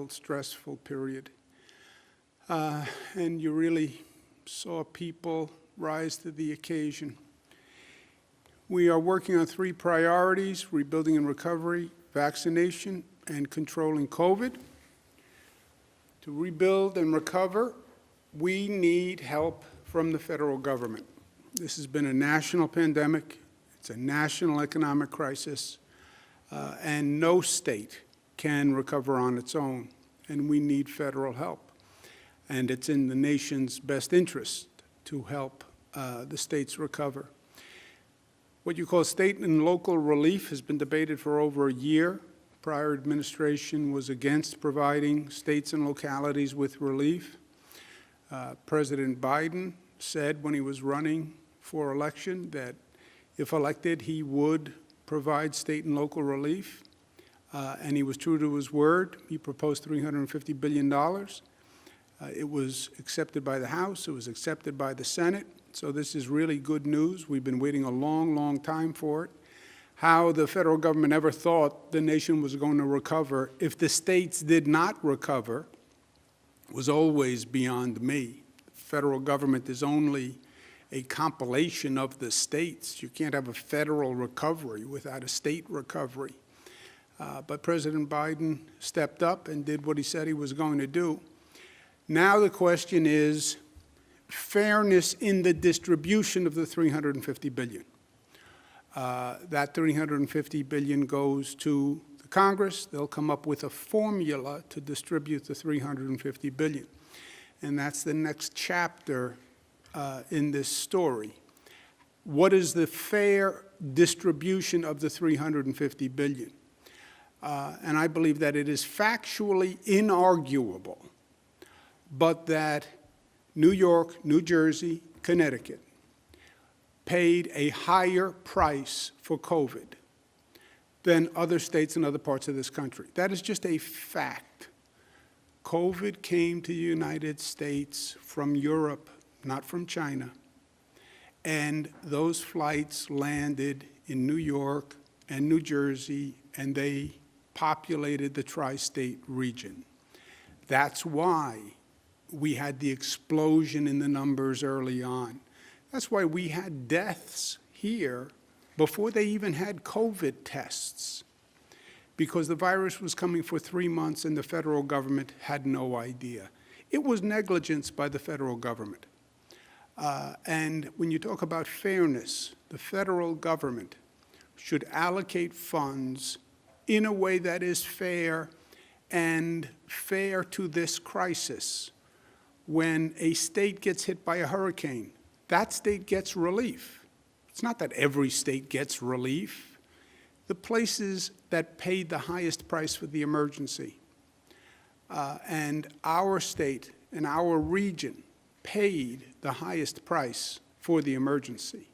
stressful period. And you really saw people rise to the occasion. We are working on 3 priorities: rebuilding and recovery, vaccination, and controlling COVID. To rebuild and recover, we need help from the federal government. This has been a national pandemic. It's a national economic crisis, and no state can recover on its own, and we need federal help. And it's in the nation's best interest to help the states recover. What you call state and local relief has been debated for over a year. Prior administration was against providing states and localities with relief. President Biden said when he was running for election that if elected, he would provide state and local relief. And he was true to his word. He proposed $350 billion. It was accepted by the House. It was accepted by the Senate. So this is really good news. We've been waiting a long, long time for it. How the federal government ever thought the nation was going to recover if the states did not recover was always beyond me. The federal government is only a compilation of the states. You can't have a federal recovery without a state recovery. But President Biden stepped up and did what he said he was going to do. Now the question is fairness in the distribution of the $350 billion. That $350 billion goes to the Congress. They'll come up with a formula to distribute the $350 billion. And that's the next chapter in this story. What is the fair distribution of the $350 billion? And I believe that it is factually inarguable, but that New York, New Jersey, Connecticut paid a higher price for COVID than other states and other parts of this country. That is just a fact. COVID came to the United States from Europe, not from China, and those flights landed in New York and New Jersey, and they populated the tri-state region. That's why we had the explosion in the numbers early on. That's why we had deaths here before they even had COVID tests, because the virus was coming for 3 months and the federal government had no idea. It was negligence by the federal government. And when you talk about fairness, the federal government should allocate funds in a way that is fair and fair to this crisis. When a state gets hit by a hurricane, that state gets relief. It's not that every state gets relief. The places that paid the highest price for the emergency, and our state and our region paid the highest price for the emergency.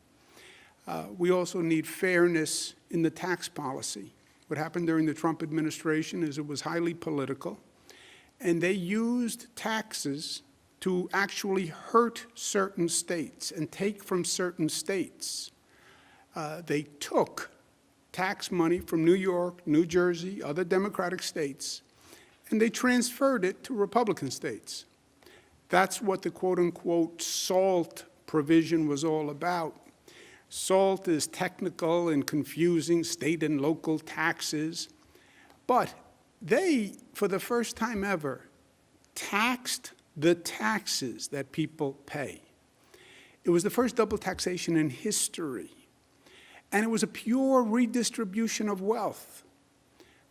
We also need fairness in the tax policy. What happened during the Trump administration is it was highly political, and they used taxes to actually hurt certain states and take from certain states. They took tax money from New York, New Jersey, other Democratic states, and they transferred it to Republican states. That's what the quote-unquote SALT provision was all about. SALT is technical and confusing, state and local taxes, but they, for the first time ever, taxed the taxes that people pay. It was the first double taxation in history, and it was a pure redistribution of wealth,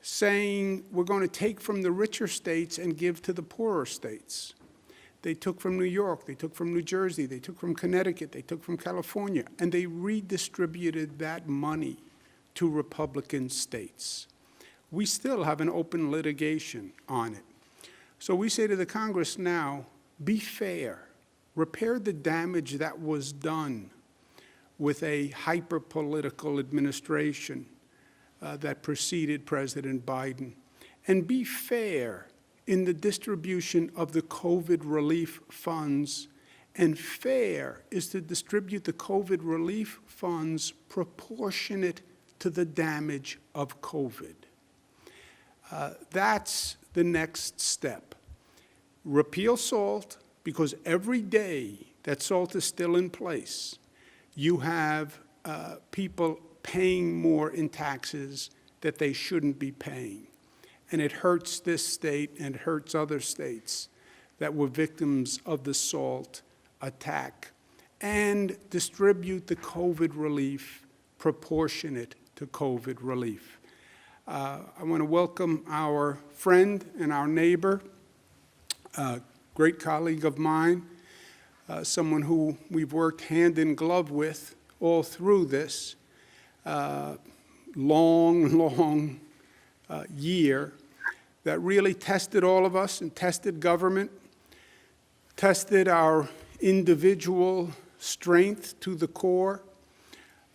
saying we're going to take from the richer states and give to the poorer states. They took from New York, they took from New Jersey, they took from Connecticut, they took from California, and they redistributed that money to Republican states. We still have an open litigation on it. So we say to the Congress now, be fair. Repair the damage that was done with a hyper-political administration that preceded President Biden. And be fair in the distribution of the COVID relief funds. And fair is to distribute the COVID relief funds proportionate to the damage of COVID. That's the next step. Repeal SALT, because every day that SALT is still in place, you have people paying more in taxes that they shouldn't be paying. And it hurts this state and it hurts other states that were victims of the SALT attack. And distribute the COVID relief proportionate to COVID relief. I want to welcome our friend and our neighbor, a great colleague of mine, someone who we've worked hand in glove with all through this long year that really tested all of us and tested government, tested our individual strength to the core,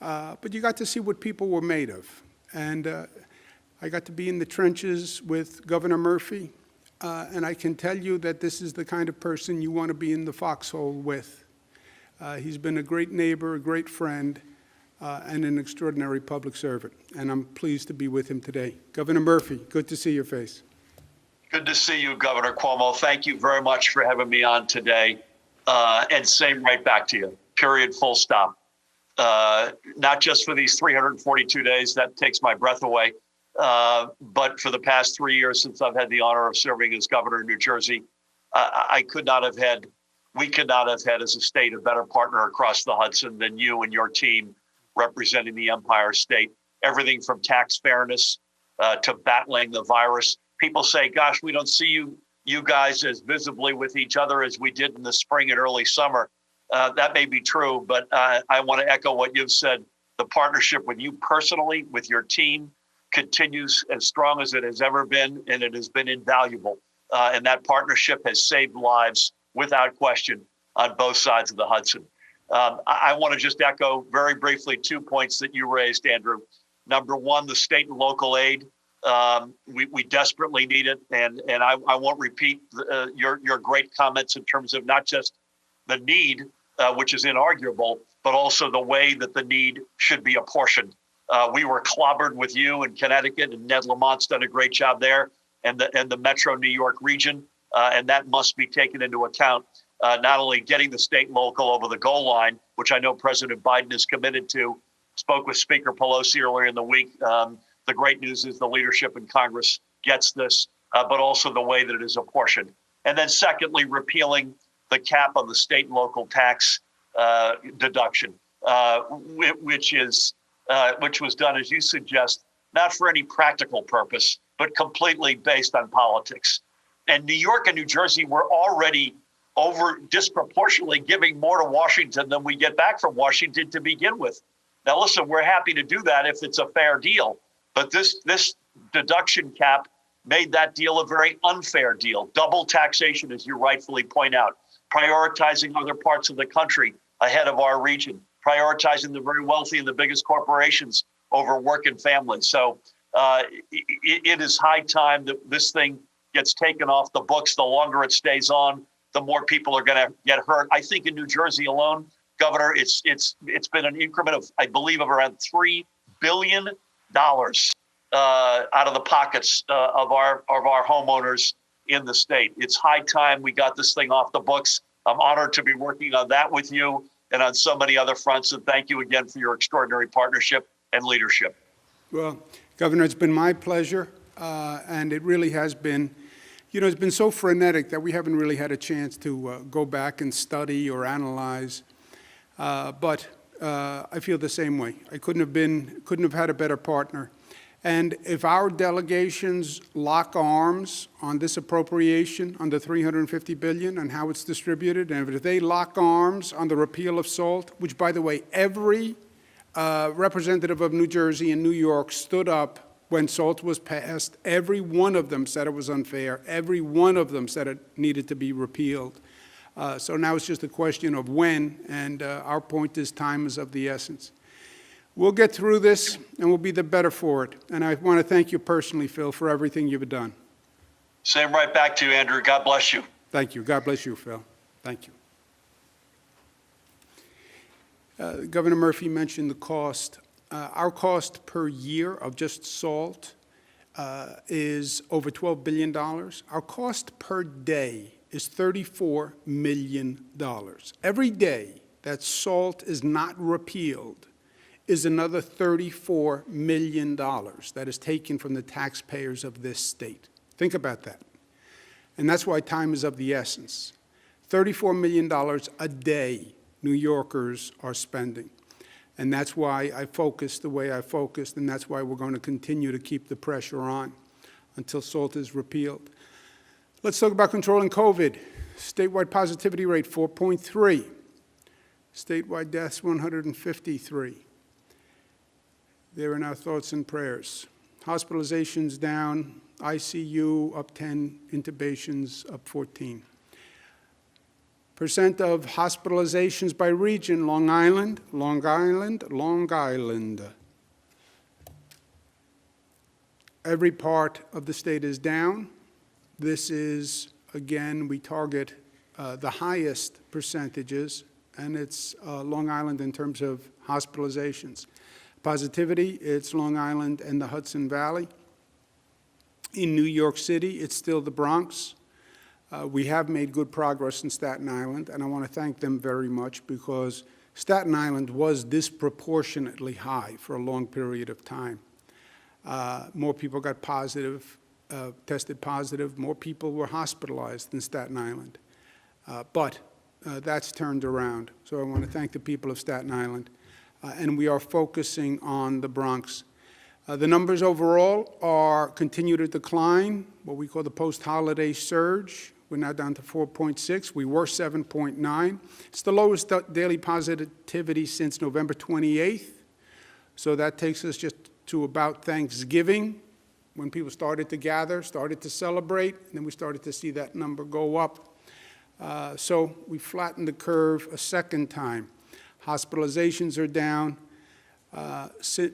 but you got to see what people were made of. And I got to be in the trenches with Governor Murphy, and I can tell you that this is the kind of person you want to be in the foxhole with. He's been a great neighbor, a great friend, and an extraordinary public servant, and I'm pleased to be with him today. Governor Murphy, good to see your face. Good to see you, Governor Cuomo. Thank you very much for having me on today. And same right back to you, period, full stop. Not just for these 342 days, that takes my breath away, but for the past 3 years since I've had the honor of serving as governor of New Jersey, we could not have had as a state a better partner across the Hudson than you and your team representing the Empire State. Everything from tax fairness to battling the virus. People say, gosh, we don't see you guys as visibly with each other as we did in the spring and early summer. That may be true, but I want to echo what you've said. The partnership with you personally, with your team, continues as strong as it has ever been, and it has been invaluable. And that partnership has saved lives without question on both sides of the Hudson. I want to just echo very briefly 2 points that you raised, Andrew. Number one, the state and local aid. We desperately need it, and I won't repeat your great comments in terms of not just the need, which is inarguable, but also the way that the need should be apportioned. We were clobbered with you in Connecticut, and Ned Lamont's done a great job there, and the Metro New York region, and that must be taken into account. Not only getting the state and local over the goal line, which I know President Biden is committed to. Spoke with Speaker Pelosi earlier in the week. The great news is the leadership in Congress gets this, but also the way that it is apportioned. And then secondly, repealing the cap on the state and local tax deduction, which was done, as you suggest, not for any practical purpose, but completely based on politics. And New York and New Jersey were already over disproportionately giving more to Washington than we get back from Washington to begin with. Now, listen, we're happy to do that if it's a fair deal. But this deduction cap made that deal a very unfair deal. Double taxation, as you rightfully point out, prioritizing other parts of the country ahead of our region, prioritizing the very wealthy and the biggest corporations over work and family. So it is high time that this thing gets taken off the books. The longer it stays on, the more people are going to get hurt. I think in New Jersey alone, Governor, it's been an increment of, I believe, of around $3 billion out of the pockets of our homeowners in the state. It's high time we got this thing off the books. I'm honored to be working on that with you and on so many other fronts. And thank you again for your extraordinary partnership and leadership. Well, Governor, it's been my pleasure, and it really has been. You know, it's been so frenetic that we haven't really had a chance to go back and study or analyze. But I feel the same way. I couldn't have had a better partner. And if our delegations lock arms on this appropriation, on the $350 billion and how it's distributed, and if they lock arms on the repeal of SALT, which, by the way, every representative of New Jersey and New York stood up when SALT was passed, every one of them said it was unfair. Every one of them said it needed to be repealed. So now it's just a question of when, and our point is time is of the essence. We'll get through this, and we'll be the better for it. And I want to thank you personally, Phil, for everything you've done. Same right back to you, Andrew. God bless you. Thank you. God bless you, Phil. Thank you. Governor Murphy mentioned the cost. Our cost per year of just SALT is over $12 billion. Our cost per day is $34 million. Every day that SALT is not repealed is another $34 million that is taken from the taxpayers of this state. Think about that. And that's why time is of the essence. $34 million a day New Yorkers are spending. And that's why I focused the way I focused, and that's why we're going to continue to keep the pressure on until SALT is repealed. Let's talk about controlling COVID. Statewide positivity rate, 4.3. Statewide deaths, 153. They're in our thoughts and prayers. Hospitalizations down, ICU up 10, intubations up 14. Percent of hospitalizations by region, Long Island, Long Island, Long Island. Every part of the state is down. This is, again, we target the highest percentages, and it's Long Island in terms of hospitalizations. Positivity, it's Long Island and the Hudson Valley. In New York City, it's still the Bronx. We have made good progress in Staten Island, and I want to thank them very much because Staten Island was disproportionately high for a long period of time. More people got positive, tested positive. More people were hospitalized in Staten Island. But that's turned around. So I want to thank the people of Staten Island. And we are focusing on the Bronx. The numbers overall continue to decline, what we call the post-holiday surge. We're now down to 4.6. We were 7.9. It's the lowest daily positivity since November 28th. So that takes us just to about Thanksgiving, when people started to gather, started to celebrate, and then we started to see that number go up. So we flattened the curve a second time. Hospitalizations are down,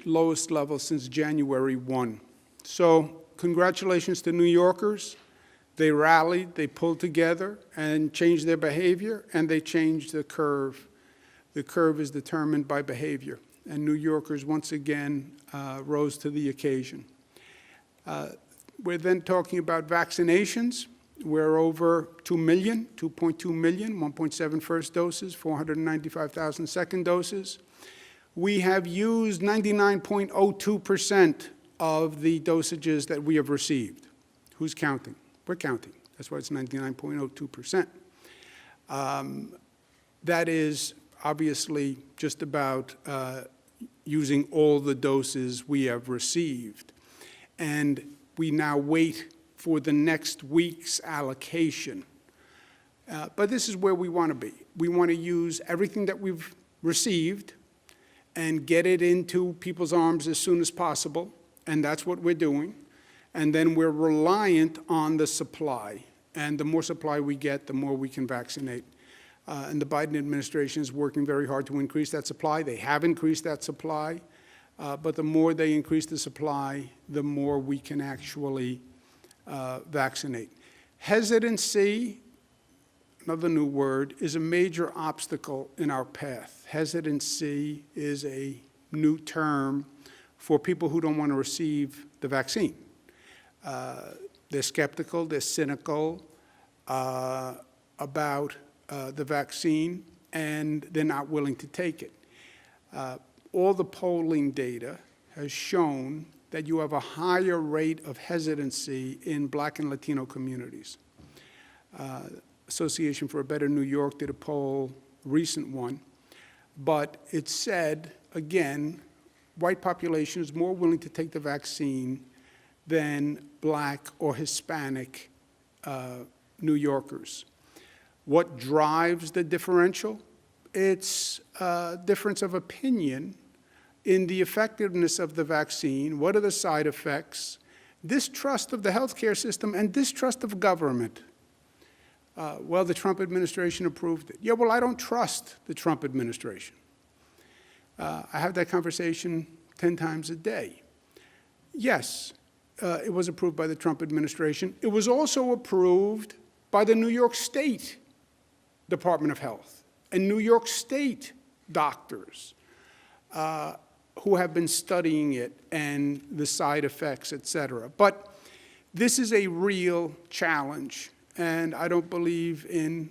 lowest level since January 1. So congratulations to New Yorkers. They rallied, they pulled together and changed their behavior, and they changed the curve. The curve is determined by behavior, and New Yorkers once again rose to the occasion. We're then talking about vaccinations. We're over 2 million, 2.2 million, 1.7 first doses, 495,000 second doses. We have used 99.02% of the dosages that we have received. Who's counting? We're counting. That's why it's 99.02%. That is obviously just about using all the doses we have received. And we now wait for the next week's allocation. But this is where we want to be. We want to use everything that we've received and get it into people's arms as soon as possible, and that's what we're doing. And then we're reliant on the supply. And the more supply we get, the more we can vaccinate. And the Biden administration is working very hard to increase that supply. They have increased that supply. But the more they increase the supply, the more we can actually vaccinate. Hesitancy, another new word, is a major obstacle in our path. Hesitancy is a new term for people who don't want to receive the vaccine. They're skeptical, they're cynical about the vaccine, and they're not willing to take it. All the polling data has shown that you have a higher rate of hesitancy in Black and Latino communities. Association for a Better New York did a poll, recent one, but it said, again, white population is more willing to take the vaccine than Black or Hispanic New Yorkers. What drives the differential? It's a difference of opinion in the effectiveness of the vaccine. What are the side effects? Distrust of the healthcare system and distrust of government. Well, the Trump administration approved it. Yeah, well, I don't trust the Trump administration. I have that conversation 10 times a day. Yes, it was approved by the Trump administration. It was also approved by the New York State Department of Health and New York State doctors. who have been studying it and the side effects, et cetera. But this is a real challenge, and I don't believe in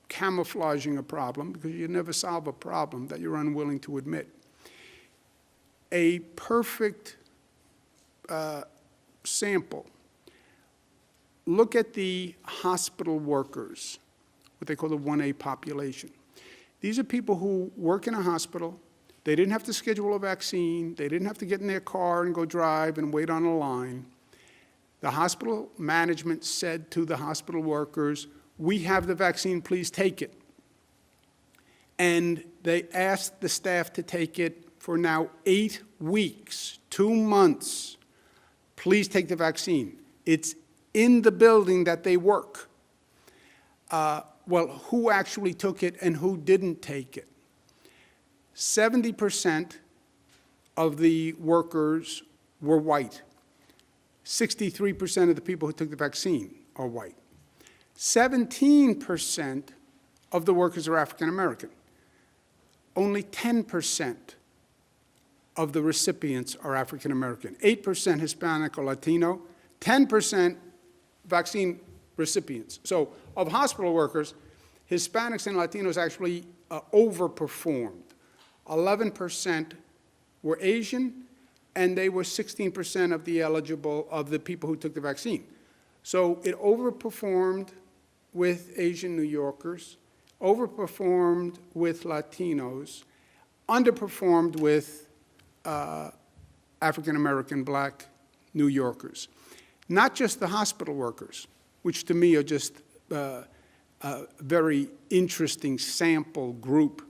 camouflaging a problem, because you never solve a problem that you're unwilling to admit. A perfect sample. Look at the hospital workers, what they call the 1A population. These are people who work in a hospital. They didn't have to schedule a vaccine. They didn't have to get in their car and go drive and wait on a line. The hospital management said to the hospital workers, "We have the vaccine, please take it." And they asked the staff to take it for now 8 weeks, 2 months. Please take the vaccine. It's in the building that they work. Well, who actually took it and who didn't take it? 70% of the workers were white. 63% of the people who took the vaccine are white. 17% of the workers are African American. Only 10% of the recipients are African American. 8% Hispanic or Latino, 10% vaccine recipients. So of hospital workers, Hispanics and Latinos actually overperformed. 11% were Asian, and they were 16% of the people who took the vaccine. So it overperformed with Asian New Yorkers, overperformed with Latinos, underperformed with African American, Black New Yorkers. Not just the hospital workers, which to me are just a very interesting sample group,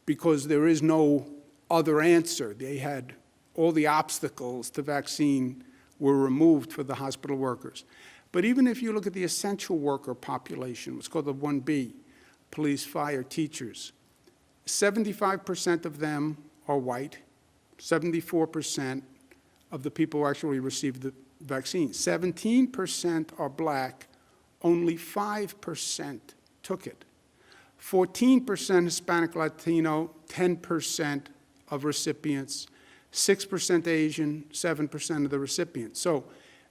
because there is no other answer. They had all the obstacles to vaccine were removed for the hospital workers. But even if you look at the essential worker population, what's called the 1B, police, fire, teachers, 75% of them are white, 74% of the people who actually received the vaccine. 17% are Black, only 5% took it. 14% Hispanic Latino, 10% of recipients, 6% Asian, 7% of the recipients. So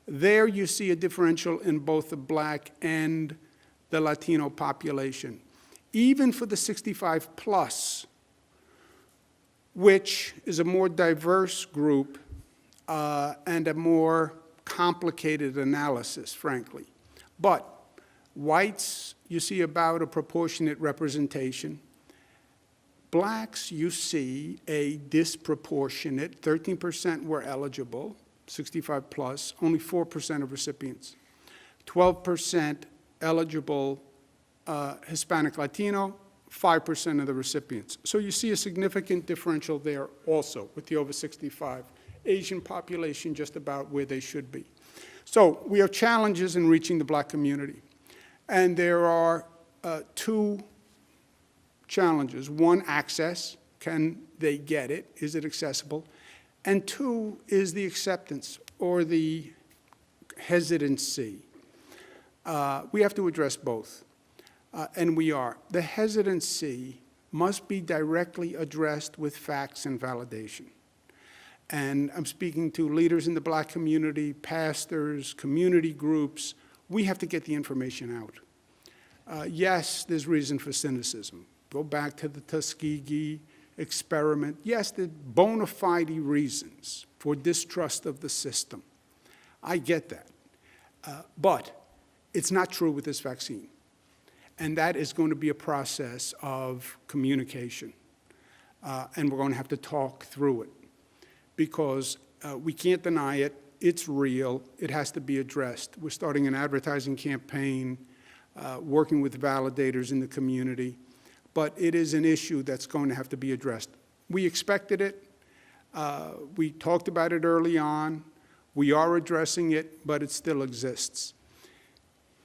there you see a differential in both the Black and the Latino population. Even for the 65 plus, which is a more diverse group and a more complicated analysis, frankly. But whites, you see about a proportionate representation. Blacks, you see a disproportionate, 13% were eligible, 65 plus, only 4% of recipients. 12% eligible Hispanic Latino, 5% of the recipients. So you see a significant differential there also with the over 65. Asian population just about where they should be. So we have challenges in reaching the Black community. And there are two challenges. One, access. Can they get it? Is it accessible? And two is the acceptance or the hesitancy. We have to address both, and we are. The hesitancy must be directly addressed with facts and validation. And I'm speaking to leaders in the Black community, pastors, community groups. We have to get the information out. Yes, there's reason for cynicism. Go back to the Tuskegee experiment. Yes, there are bona fide reasons for distrust of the system. I get that. But it's not true with this vaccine. And that is going to be a process of communication. And we're going to have to talk through it, because we can't deny it. It's real. It has to be addressed. We're starting an advertising campaign, working with validators in the community. But it is an issue that's going to have to be addressed. We expected it. We talked about it early on. We are addressing it, but it still exists.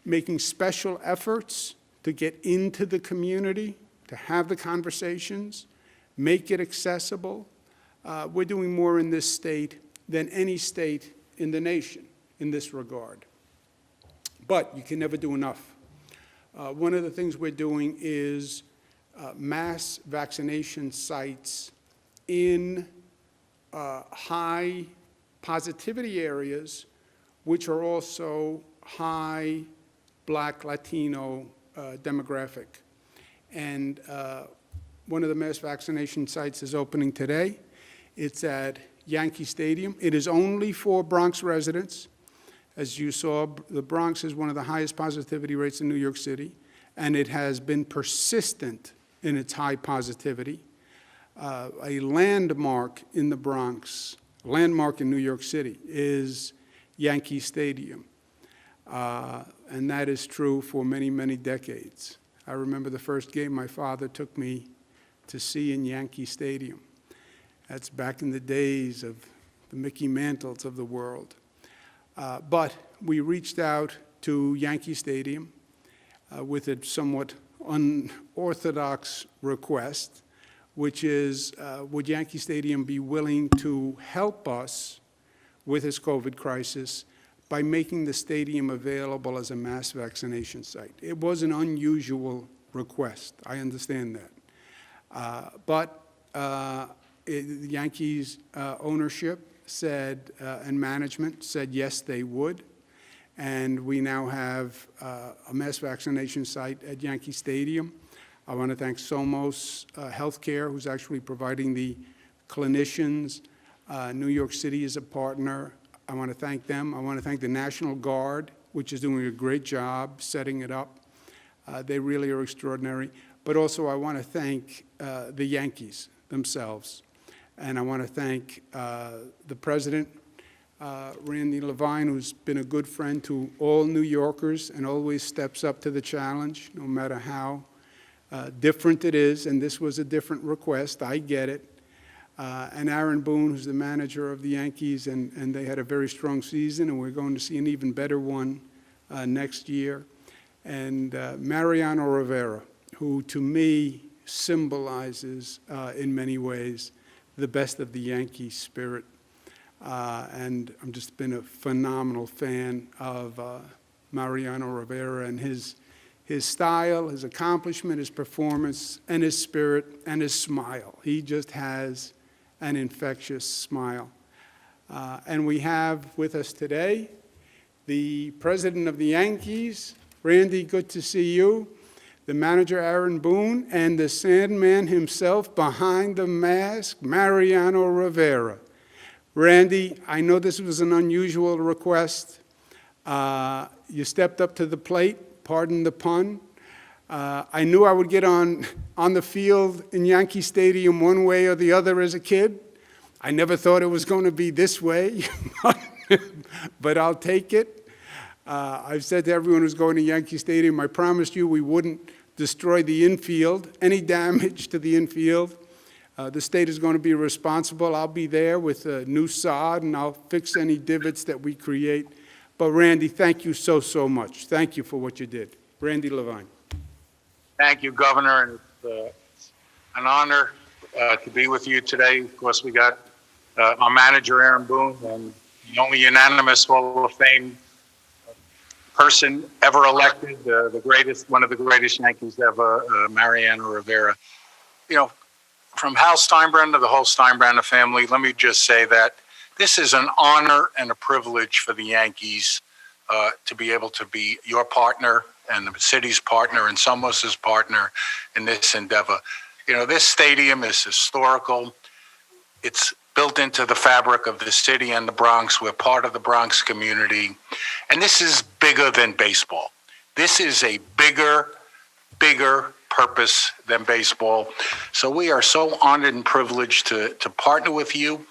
Making special efforts to get into the community, to have the conversations, make it accessible. We're doing more in this state than any state in the nation in this regard. But you can never do enough. One of the things we're doing is mass vaccination sites in high positivity areas, which are also high Black, Latino demographic. And one of the mass vaccination sites is opening today. It's at Yankee Stadium. It is only for Bronx residents. As you saw, the Bronx is one of the highest positivity rates in New York City, and it has been persistent in its high positivity. A landmark in the Bronx, landmark in New York City, is Yankee Stadium. And that is true for many, many decades. I remember the first game my father took me to see in Yankee Stadium. That's back in the days of the Mickey Mantles of the world. But we reached out to Yankee Stadium with a somewhat unorthodox request, which is, would Yankee Stadium be willing to help us with this COVID crisis by making the stadium available as a mass vaccination site? It was an unusual request. I understand that. But the Yankees ownership said, and management said yes, they would. And we now have a mass vaccination site at Yankee Stadium. I want to thank Somos Healthcare, who's actually providing the clinicians. New York City is a partner. I want to thank them. I want to thank the National Guard, which is doing a great job setting it up. They really are extraordinary. But also I want to thank the Yankees themselves. And I want to thank the president, Randy Levine, who's been a good friend to all New Yorkers and always steps up to the challenge, no matter how different it is. And this was a different request. I get it. And Aaron Boone, who's the manager of the Yankees, and they had a very strong season, and we're going to see an even better one next year. And Mariano Rivera, who to me symbolizes in many ways the best of the Yankee spirit. And I've just been a phenomenal fan of Mariano Rivera and his style, his accomplishment, his performance, and his spirit, and his smile. He just has an infectious smile. And we have with us today the president of the Yankees, Randy, good to see you, the manager, Aaron Boone, and the Sandman himself behind the mask, Mariano Rivera. Randy, I know this was an unusual request. You stepped up to the plate, pardon the pun. I knew I would get on the field in Yankee Stadium one way or the other as a kid. I never thought it was going to be this way, but I'll take it. I've said to everyone who's going to Yankee Stadium, I promised you we wouldn't destroy the infield, any damage to the infield. The state is going to be responsible. I'll be there with a new sod, and I'll fix any divots that we create. But Randy, thank you so, so much. Thank you for what you did. Randy Levine. Thank you, Governor, and it's an honor to be with you today. Of course, we got our manager, Aaron Boone, and the only unanimous Hall of Fame person ever elected, the greatest, one of the greatest Yankees ever, Mariano Rivera. You know, from Hal Steinbrenner to the whole Steinbrenner family, let me just say that this is an honor and a privilege for the Yankees to be able to be your partner and the city's partner and Somos's partner in this endeavor. You know, this stadium is historical. It's built into the fabric of the city and the Bronx. We're part of the Bronx community. And this is bigger than baseball. This is a bigger purpose than baseball. So we are so honored and privileged to partner with you.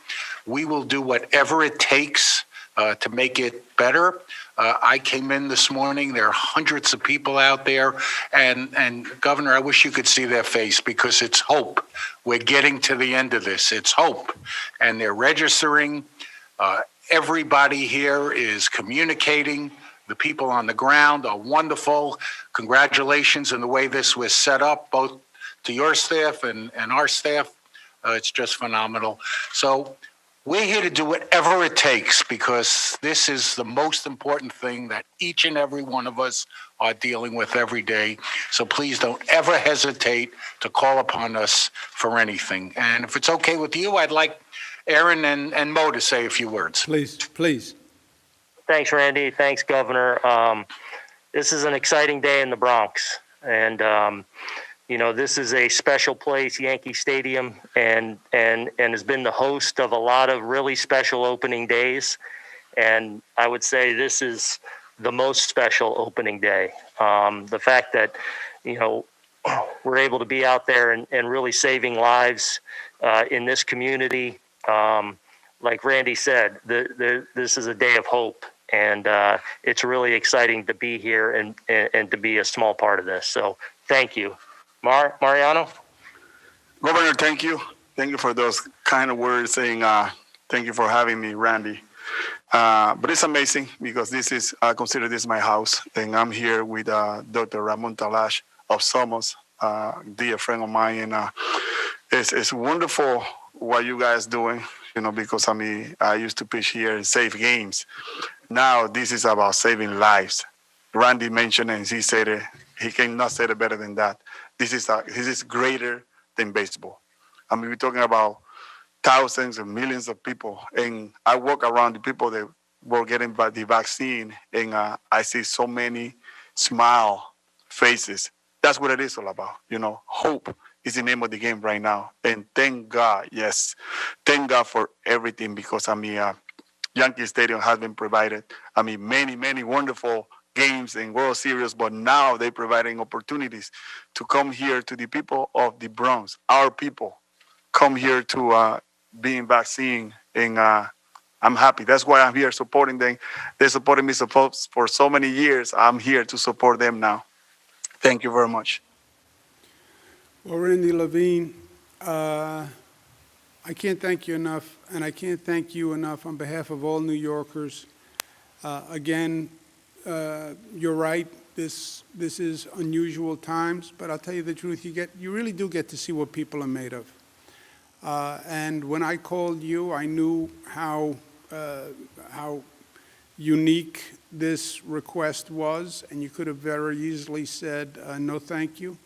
We will do whatever it takes to make it better. I came in this morning, there are hundreds of people out there, and Governor, I wish you could see their face because it's hope. We're getting to the end of this. It's hope. And they're registering. Everybody here is communicating. The people on the ground are wonderful. Congratulations on the way this was set up, both to your staff and our staff. It's just phenomenal. So We're here to do whatever it takes because this is the most important thing that each and every one of us are dealing with every day. So please don't ever hesitate to call upon us for anything. And if it's okay with you, I'd like Aaron and Mo to say a few words. Please, please. Thanks, Randy. Thanks, Governor. This is an exciting day in the Bronx. And, this is a special place, Yankee Stadium, and has been the host of a lot of really special opening days. And I would say this is the most special opening day. The fact that, we're able to be out there and really saving lives in this community. Like Randy said, this is a day of hope. And it's really exciting to be here and to be a small part of this. So thank you. Mariano? Governor, thank you. Thank you for those kind of words saying thank you for having me, Randy. But it's amazing because I consider this my house. And I'm here with Dr. Ramon Talash of Somos, dear friend of mine. And it's wonderful what you guys doing, because I used to pitch here and save games. Now this is about saving lives. Randy mentioned it, and he said it. He cannot say it better than that. This is greater than baseball. We're talking about thousands and millions of people. And I walk around the people that were getting the vaccine, and I see so many smile faces. That's what it is all about. Hope is the name of the game right now. And thank God, yes, thank God for everything because Yankee Stadium has been provided. Many, many wonderful games and World Series, but now they're providing opportunities to come here to the people of the Bronx, our people, come here to being vaccinated, and I'm happy. That's why I'm here supporting them. They supported me for so many years. I'm here to support them now. Thank you very much. Well, Randy Levine, I can't thank you enough, and I can't thank you enough on behalf of all New Yorkers. Again, you're right. This is unusual times, but I'll tell you the truth. You really do get to see what people are made of. And when I called you, I knew how unique this request was, and you could have very easily said no, thank you.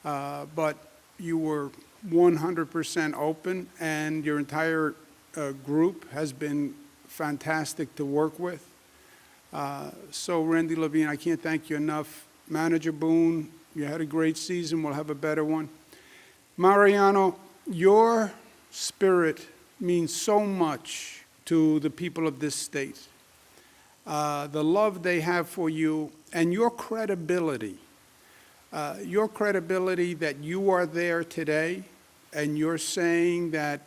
But you were 100% open, and your entire group has been fantastic to work with. So, Randy Levine, I can't thank you enough. Manager Boone, you had a great season. We'll have a better one. Mariano, your spirit means so much to the people of this state. The love they have for you and your credibility that you are there today and you're saying that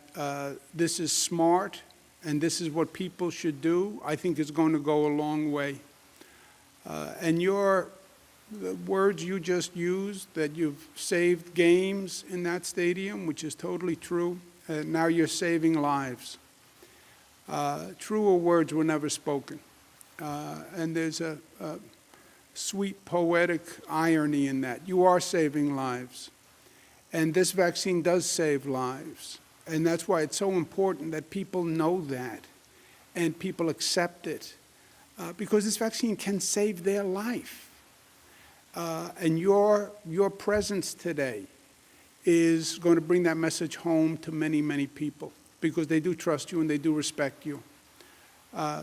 this is smart and this is what people should do, I think is going to go a long way. And the words you just used, that you've saved games in that stadium, which is totally true, and now you're saving lives. Truer words were never spoken. And there's a sweet poetic irony in that. You are saving lives. And this vaccine does save lives. And that's why it's so important that people know that and people accept it. Because this vaccine can save their life. And your presence today is going to bring that message home to many, many people because they do trust you and they do respect you.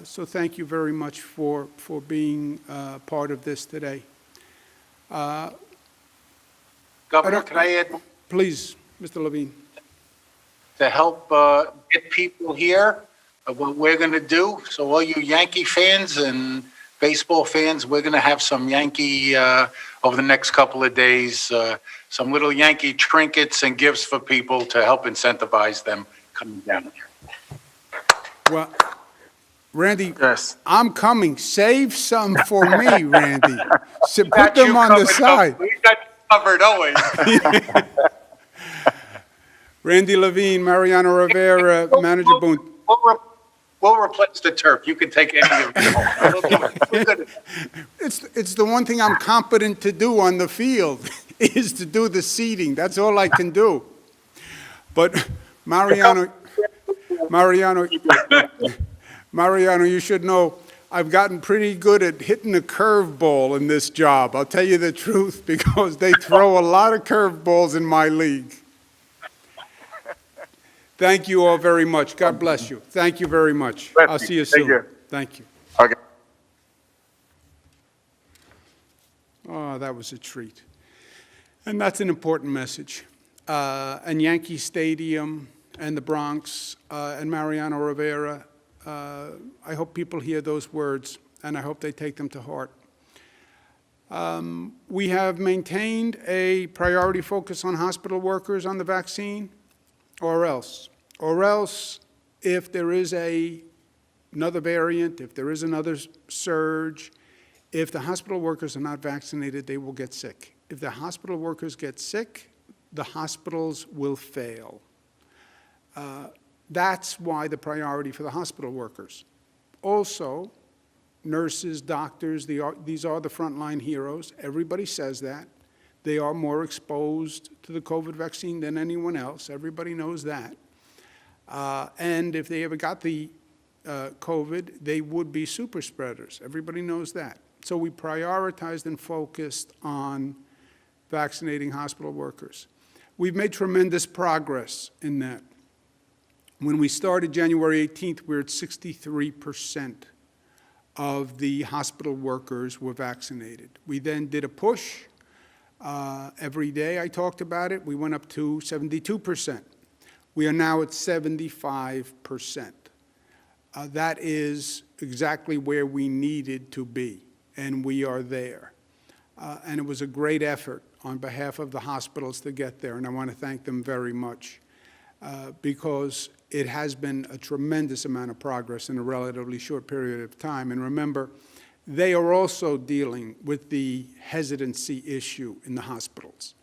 So thank you very much for being part of this today. Governor, can I add? Please, Mr. Levine. To help get people here, what we're going to do. So all you Yankee fans and baseball fans, we're going to have some Yankee, over the next couple of days, some little Yankee trinkets and gifts for people to help incentivize them coming down here. Well, Randy, Yes. I'm coming. Save some for me, Randy. So put them on the side. We got you covered always. Randy Levine, Mariano Rivera, Manager Boone. We'll replace the turf. You can take any of it. It's the one thing I'm competent to do on the field is to do the seating. That's all I can do. But Mariano, Mariano, Mariano, you should know, I've gotten pretty good at hitting a curveball in this job. I'll tell you the truth, because they throw a lot of curveballs in my league. Thank you all very much. God bless you. Thank you very much. Bless I'll you. see you Thank soon. you. Thank you. Okay. Oh, that was a treat. And that's an important message. And Yankee Stadium and the Bronx and Mariano Rivera, I hope people hear those words, and I hope they take them to heart. We have maintained a priority focus on hospital workers on the vaccine, or else, if there is another variant, if there is another surge, if the hospital workers are not vaccinated, they will get sick. If the hospital workers get sick, the hospitals will fail. That's why the priority for the hospital workers. Also, nurses, doctors, these are the frontline heroes. Everybody says that. They are more exposed to the COVID vaccine than anyone else. Everybody knows that. And if they ever got the COVID, they would be super spreaders. Everybody knows that. So we prioritized and focused on vaccinating hospital workers. We've made tremendous progress in that. When we started January 18th, we were at 63% of the hospital workers were vaccinated. We then did a push. Every day I talked about it. We went up to 72%. We are now at 75%. That is exactly where we needed to be, and we are there. And it was a great effort on behalf of the hospitals to get there, and I want to thank them very much because it has been a tremendous amount of progress in a relatively short period of time. And remember, they are also dealing with the hesitancy issue in the hospitals.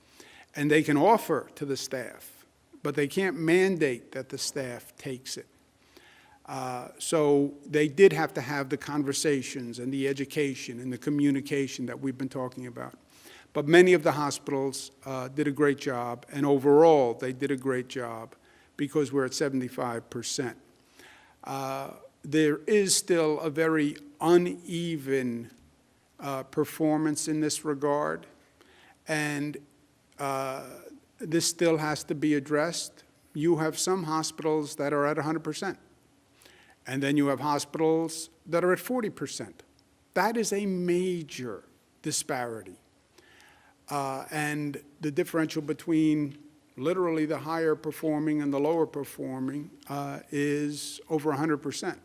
And they can offer to the staff, but they can't mandate that the staff takes it. So they did have to have the conversations and the education and the communication that we've been talking about. But many of the hospitals did a great job, and overall they did a great job because we're at 75%. There is still a very uneven performance in this regard, and this still has to be addressed. You have some hospitals that are at 100%, and then you have hospitals that are at 40%. That is a major disparity. And the differential between literally the higher performing and the lower performing is over 100%.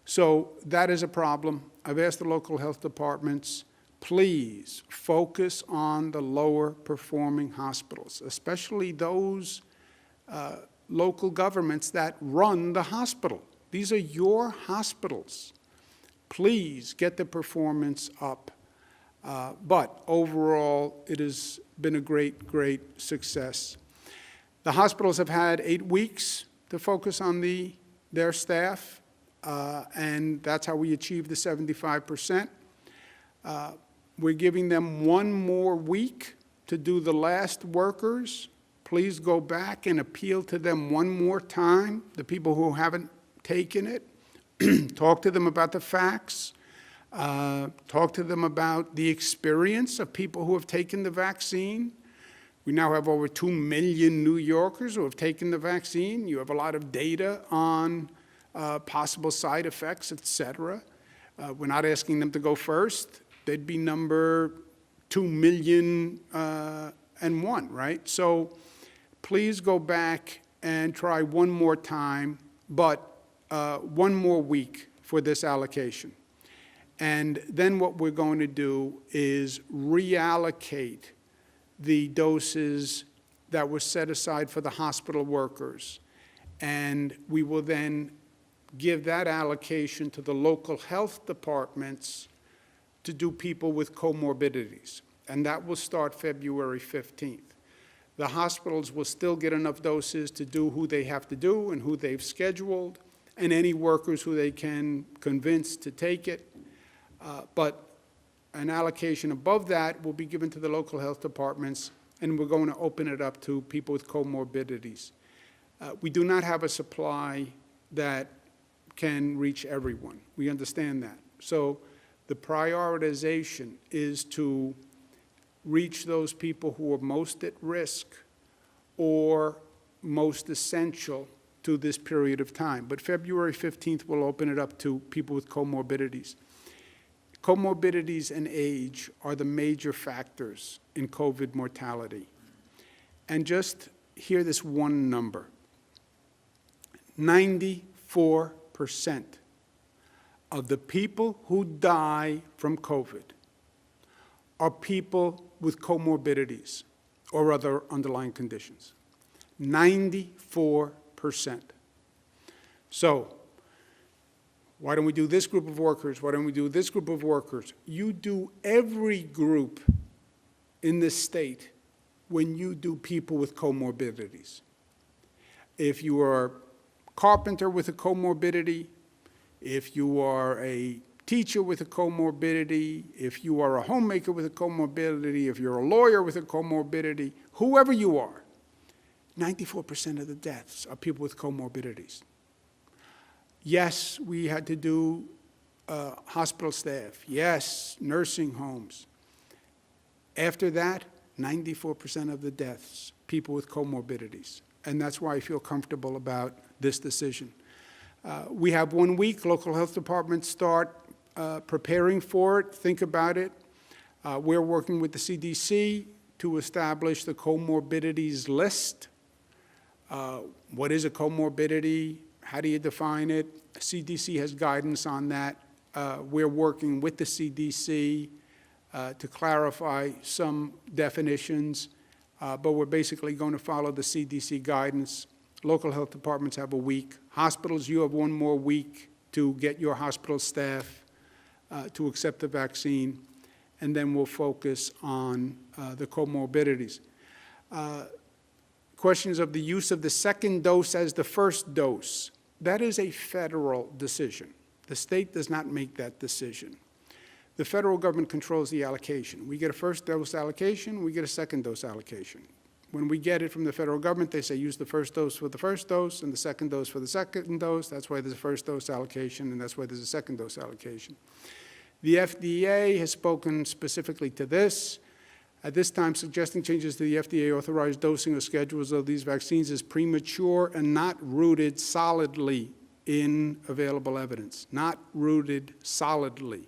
So that is a problem. I've asked the local health departments, please focus on the lower performing hospitals, especially those local governments that run the hospital. These are your hospitals. Please get the performance up. But overall, it has been a great, great success. The hospitals have had 8 weeks to focus on their staff, and that's how we achieved the 75%. We're giving them 1 more week to do the last workers. Please go back and appeal to them 1 more time, the people who haven't taken it. Talk to them about the facts. Talk to them about the experience of people who have taken the vaccine. We now have over 2 million New Yorkers who have taken the vaccine. You have a lot of data on possible side effects, et cetera. We're not asking them to go first. They'd be number 2 million and 1, right? So please go back and try 1 more time, but 1 more week for this allocation. And then what we're going to do is reallocate the doses that were set aside for the hospital workers. And we will then give that allocation to the local health departments to do people with comorbidities. And that will start February 15th. The hospitals will still get enough doses to do who they have to do and who they've scheduled, and any workers who they can convince to take it. But an allocation above that will be given to the local health departments, and we're going to open it up to people with comorbidities. We do not have a supply that can reach everyone. We understand that. So the prioritization is to reach those people who are most at risk or most essential to this period of time. But February 15th will open it up to people with comorbidities. Comorbidities and age are the major factors in COVID mortality. And just hear this one number. 94% of the people who die from COVID are people with comorbidities or other underlying conditions. 94%. So, why don't we do this group of workers? Why don't we do this group of workers? You do every group in this state when you do people with comorbidities. If you are a carpenter with a comorbidity, if you are a teacher with a comorbidity, if you are a homemaker with a comorbidity, if you're a lawyer with a comorbidity, whoever you are, 94% of the deaths are people with comorbidities. Yes, we had to do hospital staff. Yes, nursing homes. After that, 94% of the deaths, people with comorbidities. And that's why I feel comfortable about this decision. We have 1 week. Local health departments start preparing for it, think about it. We're working with the CDC to establish the comorbidities list. What is a comorbidity? How do you define it? CDC has guidance on that. We're working with the CDC to clarify some definitions, but we're basically going to follow the CDC guidance. Local health departments have a week. Hospitals, you have 1 more week to get your hospital staff to accept the vaccine, and then we'll focus on the comorbidities. Questions of the use of the second dose as the first dose. That is a federal decision. The state does not make that decision. The federal government controls the allocation. We get a first dose allocation, we get a second dose allocation. When we get it from the federal government, they say use the first dose for the first dose and the second dose for the second dose. That's why there's a first dose allocation, and that's why there's a second dose allocation. The FDA has spoken specifically to this. At this time, suggesting changes to the FDA-authorized dosing or schedules of these vaccines is premature and not rooted solidly in available evidence. Not rooted solidly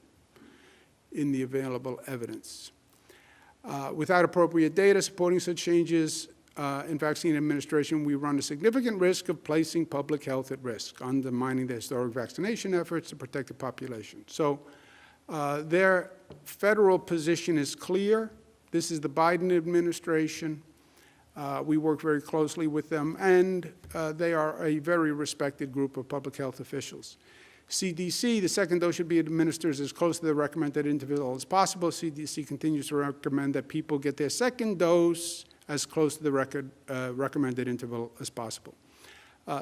in the available evidence. Without appropriate data supporting such changes in vaccine administration, we run a significant risk of placing public health at risk, undermining the historic vaccination efforts to protect the population. So their federal position is clear. This is the Biden administration. We work very closely with them, and they are a very respected group of public health officials. CDC, the second dose should be administered as close to the recommended interval as possible. CDC continues to recommend that people get their second dose as close to the recommended interval as possible.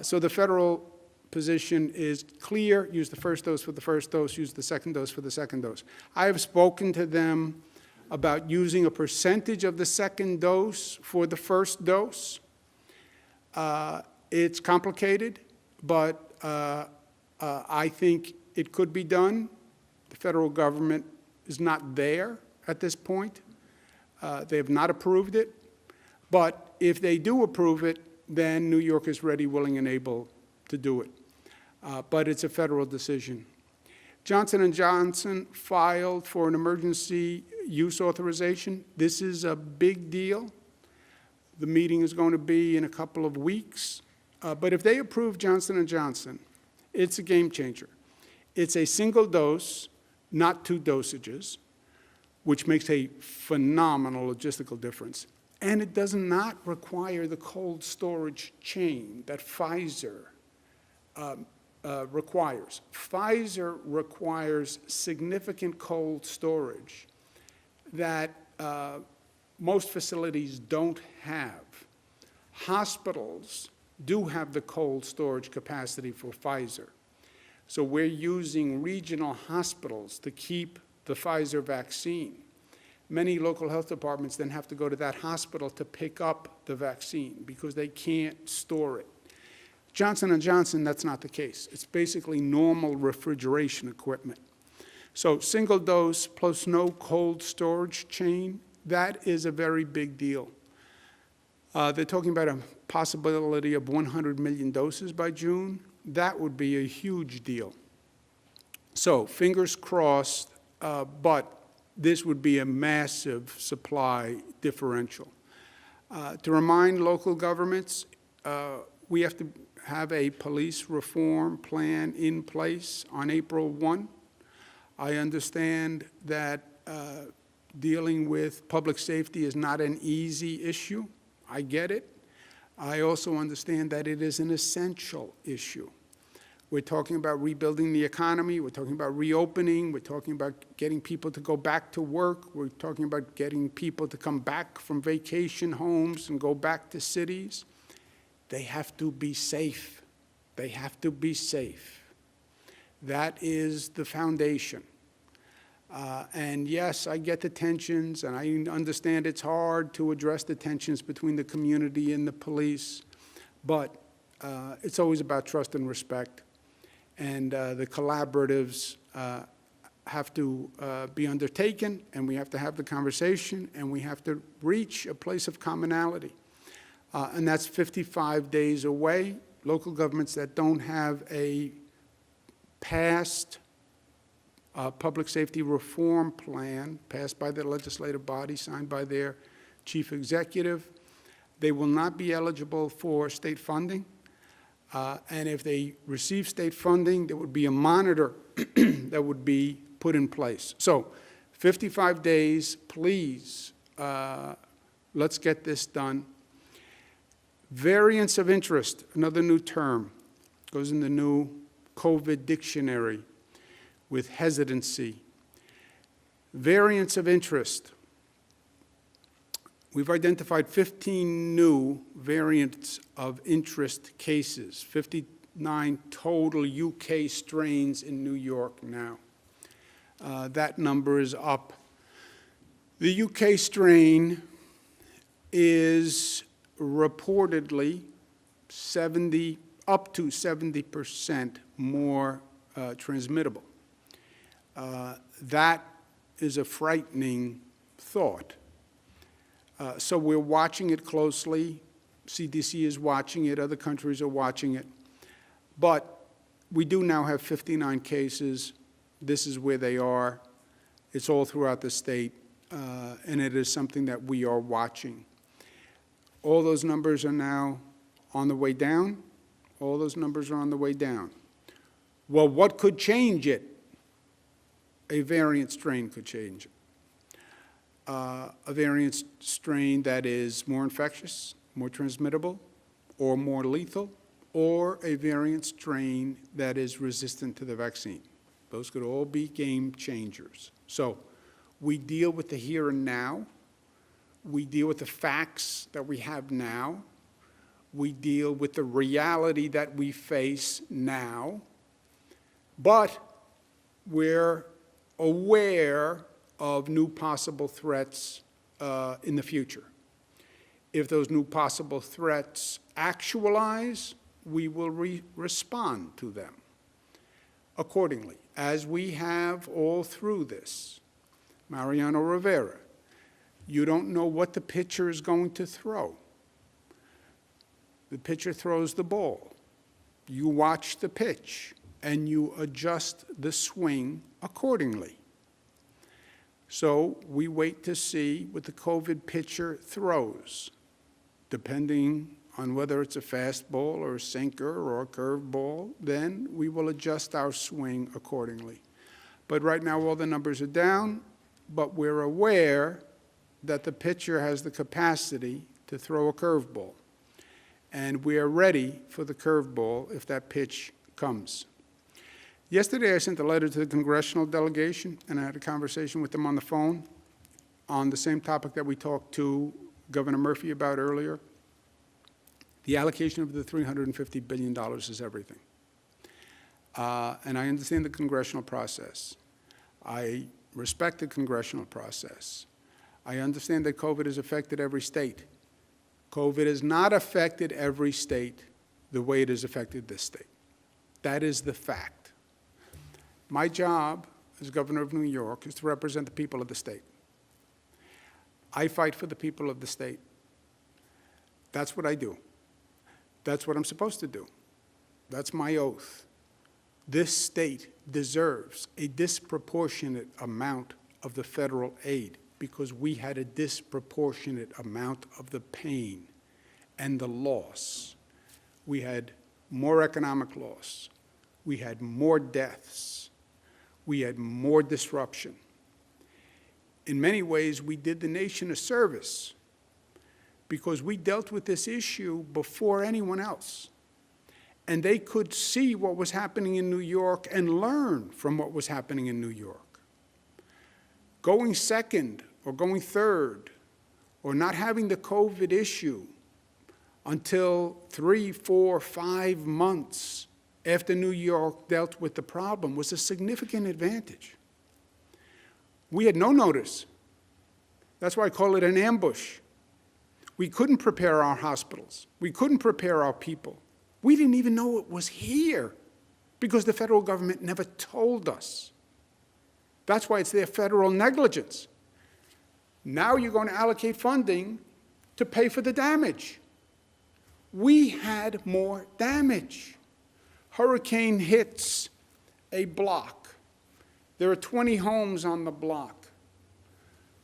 So the federal position is clear. Use the first dose for the first dose. Use the second dose for the second dose. I have spoken to them about using a percentage of the second dose for the first dose. It's complicated, but I think it could be done. The federal government is not there at this point. They have not approved it. But if they do approve it, then New York is ready, willing, and able to do it. But it's a federal decision. Johnson & Johnson filed for an emergency use authorization. This is a big deal. The meeting is going to be in a couple of weeks. But if they approve Johnson & Johnson, it's a game changer. It's a single dose, not 2 dosages, which makes a phenomenal logistical difference. And it does not require the cold storage chain that Pfizer requires. Pfizer requires significant cold storage that most facilities don't have. Hospitals do have the cold storage capacity for Pfizer. So we're using regional hospitals to keep the Pfizer vaccine. Many local health departments then have to go to that hospital to pick up the vaccine because they can't store it. Johnson & Johnson, that's not the case. It's basically normal refrigeration equipment. So single dose plus no cold storage chain, that is a very big deal. They're talking about a possibility of 100 million doses by June. That would be a huge deal. So fingers crossed, but this would be a massive supply differential. To remind local governments, we have to have a police reform plan in place on April 1. I understand that dealing with public safety is not an easy issue. I get it. I also understand that it is an essential issue. We're talking about rebuilding the economy. We're talking about reopening. We're talking about getting people to go back to work. We're talking about getting people to come back from vacation homes and go back to cities. They have to be safe. They have to be safe. That is the foundation. And yes, I get the tensions, and I understand it's hard to address the tensions between the community and the police, but it's always about trust and respect. And the collaboratives have to be undertaken, and we have to have the conversation, and we have to reach a place of commonality. And that's 55 days away. Local governments that don't have a passed public safety reform plan passed by the legislative body, signed by their chief executive, they will not be eligible for state funding. And if they receive state funding, there would be a monitor that would be put in place. So 55 days, please, let's get this done. Variants of interest, another new term, goes in the new COVID dictionary with hesitancy. Variants of interest. We've identified 15 new variants of interest cases, 59 total UK strains in New York now. That number is up. The UK strain is reportedly up to 70% more transmittable. That is a frightening thought. So we're watching it closely. CDC is watching it. Other countries are watching it. But we do now have 59 cases. This is where they are. It's all throughout the state, and it is something that we are watching. All those numbers are now on the way down. All those numbers are on the way down. Well, what could change it? A variant strain could change it. A variant strain that is more infectious, more transmittable, or more lethal, or a variant strain that is resistant to the vaccine. Those could all be game changers. So we deal with the here and now. We deal with the facts that we have now. We deal with the reality that we face now. But we're aware of new possible threats in the future. If those new possible threats actualize, we will respond to them accordingly, as we have all through this. Mariano Rivera, you don't know what the pitcher is going to throw. The pitcher throws the ball. You watch the pitch, and you adjust the swing accordingly. So we wait to see what the COVID pitcher throws, depending on whether it's a fastball or a sinker or a curveball, then we will adjust our swing accordingly. But right now all the numbers are down, but we're aware that the pitcher has the capacity to throw a curveball. And we are ready for the curveball if that pitch comes. Yesterday, I sent a letter to the congressional delegation, and I had a conversation with them on the phone on the same topic that we talked to Governor Murphy about earlier. The allocation of the $350 billion is everything. And I understand the congressional process. I respect the congressional process. I understand that COVID has affected every state. COVID has not affected every state. the way it has affected this state. That is the fact. My job as governor of New York is to represent the people of the state. I fight for the people of the state. That's what I do. That's what I'm supposed to do. That's my oath. This state deserves a disproportionate amount of the federal aid because we had a disproportionate amount of the pain and the loss. We had more economic loss. We had more deaths. We had more disruption. In many ways, we did the nation a service because we dealt with this issue before anyone else. And they could see what was happening in New York and learn from what was happening in New York. Going second or going third or not having the COVID issue until 3, 4, 5 months after New York dealt with the problem was a significant advantage. We had no notice. That's why I call it an ambush. We couldn't prepare our hospitals. We couldn't prepare our people. We didn't even know it was here because the federal government never told us. That's why it's their federal negligence. Now you're going to allocate funding to pay for the damage. We had more damage. Hurricane hits a block. There are 20 homes on the block.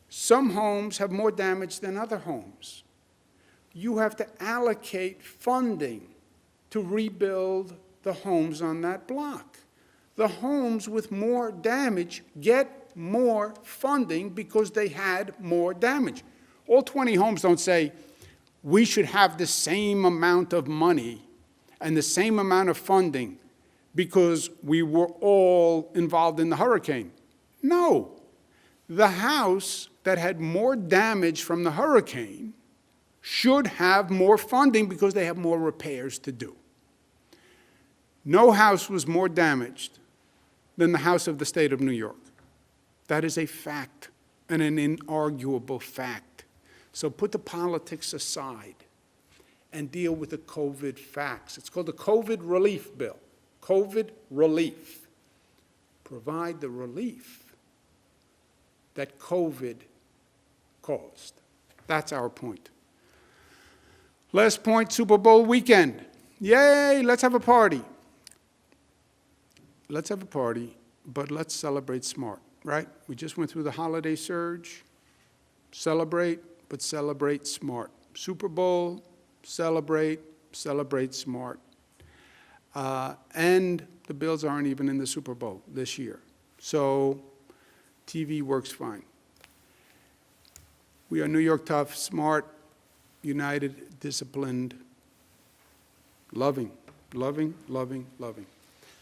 Some homes have more damage than other homes. You have to allocate funding to rebuild the homes on that block. The homes with more damage get more funding because they had more damage. All 20 homes don't say, we should have the same amount of money and the same amount of funding because we were all involved in the hurricane. No. The house that had more damage from the hurricane should have more funding because they have more repairs to do. No house was more damaged than the house of the state of New York. That is a fact and an inarguable fact. So put the politics aside and deal with the COVID facts. It's called the COVID relief bill. COVID relief. Provide the relief that COVID caused. That's our point. Last point, Super Bowl weekend. Yay, let's have a party. Let's have a party, but let's celebrate smart, right? We just went through the holiday surge. Celebrate, but celebrate smart. Super Bowl, celebrate smart. And the Bills aren't even in the Super Bowl this year. So TV works fine. We are New York tough, smart, united, disciplined, loving.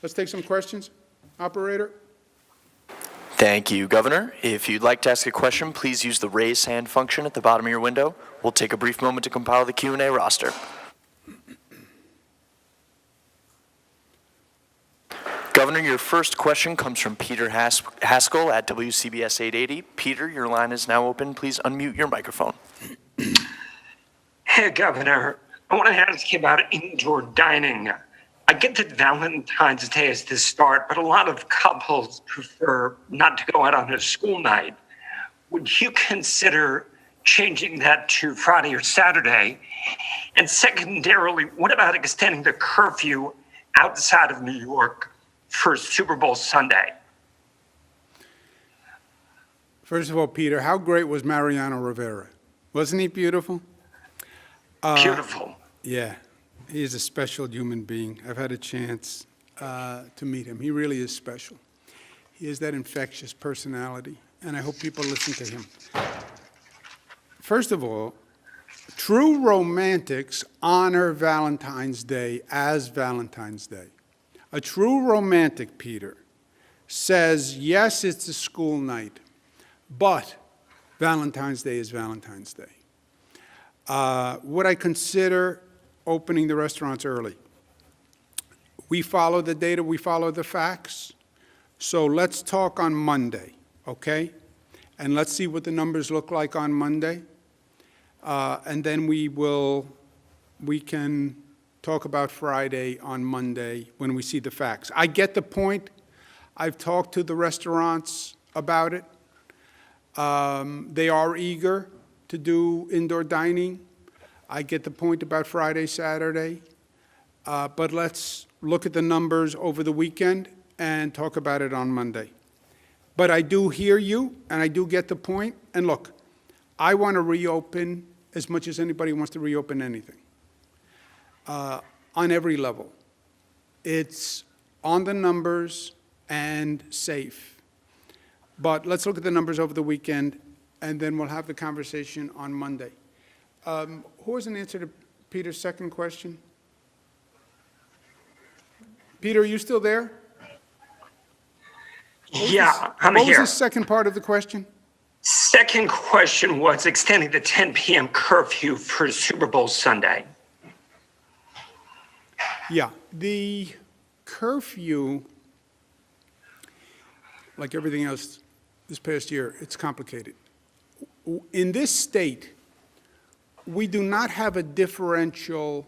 Let's take some questions. Operator? Thank you, Governor. If you'd like to ask a question, please use the raise hand function at the bottom of your window. We'll take a brief moment to compile the Q&A roster. Governor, your first question comes from Peter Haskell at WCBS 880. Peter, your line is now open. Please unmute your microphone. Hey, Governor, I want to ask you about indoor dining. I get that Valentine's Day is the start, but a lot of couples prefer not to go out on a school night. Would you consider changing that to Friday or Saturday? And secondarily, what about extending the curfew outside of New York for Super Bowl Sunday? First of all, Peter, how great was Mariano Rivera? Wasn't he beautiful? Beautiful. Yeah, he is a special human being. I've had a chance to meet him. He really is special. He has that infectious personality, and I hope people listen to him. First of all, true romantics honor Valentine's Day as Valentine's Day. A true romantic, Peter, says, yes, it's a school night, but Valentine's Day is Valentine's Day. Would I consider opening the restaurants early? We follow the data, we follow the facts. So let's talk on Monday, okay? And let's see what the numbers look like on Monday. And then we can talk about Friday on Monday when we see the facts. I get the point. I've talked to the restaurants about it. They are eager to do indoor dining. I get the point about Friday, Saturday. But let's look at the numbers over the weekend and talk about it on Monday. But I do hear you, and I do get the point. And look, I want to reopen as much as anybody wants to reopen anything, on every level. It's on the numbers and safe. But let's look at the numbers over the weekend, and then we'll have the conversation on Monday. Who has an answer to Peter's second question? Peter, are you still there? Yeah, I'm What was here. the second part of the question? Second question was extending the 10 p.m. curfew for Super Bowl Sunday. Yeah, the curfew, like everything else this past year, it's complicated. In this state, we do not have a differential,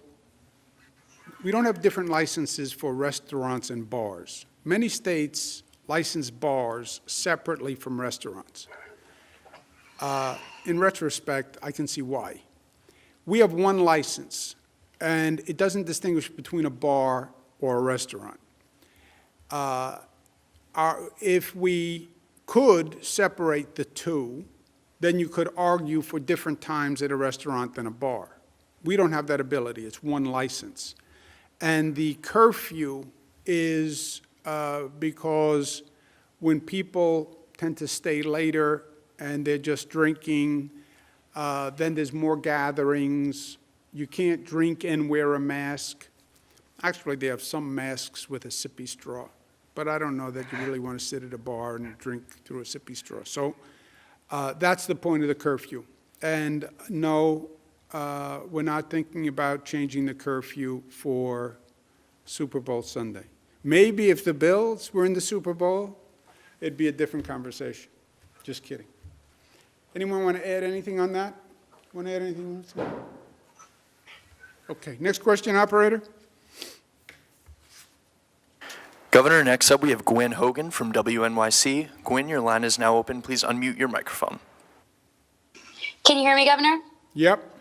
we don't have different licenses for restaurants and bars. Many states license bars separately from restaurants. In retrospect, I can see why. We have one license, and it doesn't distinguish between a bar or a restaurant. If we could separate the two, then you could argue for different times at a restaurant than a bar. We don't have that ability. It's one license. And the curfew is because when people tend to stay later and they're just drinking, then there's more gatherings. You can't drink and wear a mask. Actually, they have some masks with a sippy straw, but I don't know that you really want to sit at a bar and drink through a sippy straw. So that's the point of the curfew. And no, we're not thinking about changing the curfew for Super Bowl Sunday. Maybe if the Bills were in the Super Bowl, it'd be a different conversation. Just kidding. Anyone want to add anything on that? Want to add anything else? Okay, next question, operator. Governor, next up we have Gwen Hogan from WNYC. Gwen, your line is now open. Please unmute your microphone. Can you hear me, Governor? Yep.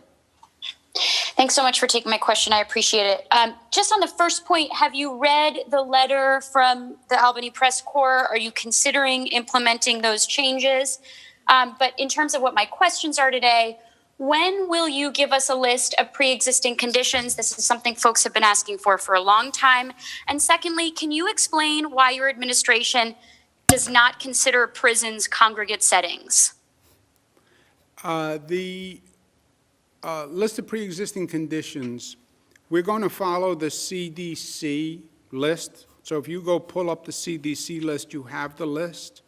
Thanks so much for taking my question. I appreciate it. Just on the first point, have you read the letter from the Albany Press Corps? Are you considering implementing those changes? But in terms of what my questions are today, when will you give us a list of pre-existing conditions? This is something folks have been asking for a long time. And secondly, can you explain why your administration does not consider prisons congregate settings? The list of pre-existing conditions, we're going to follow the CDC list. So if you go pull up the CDC list, you have the list.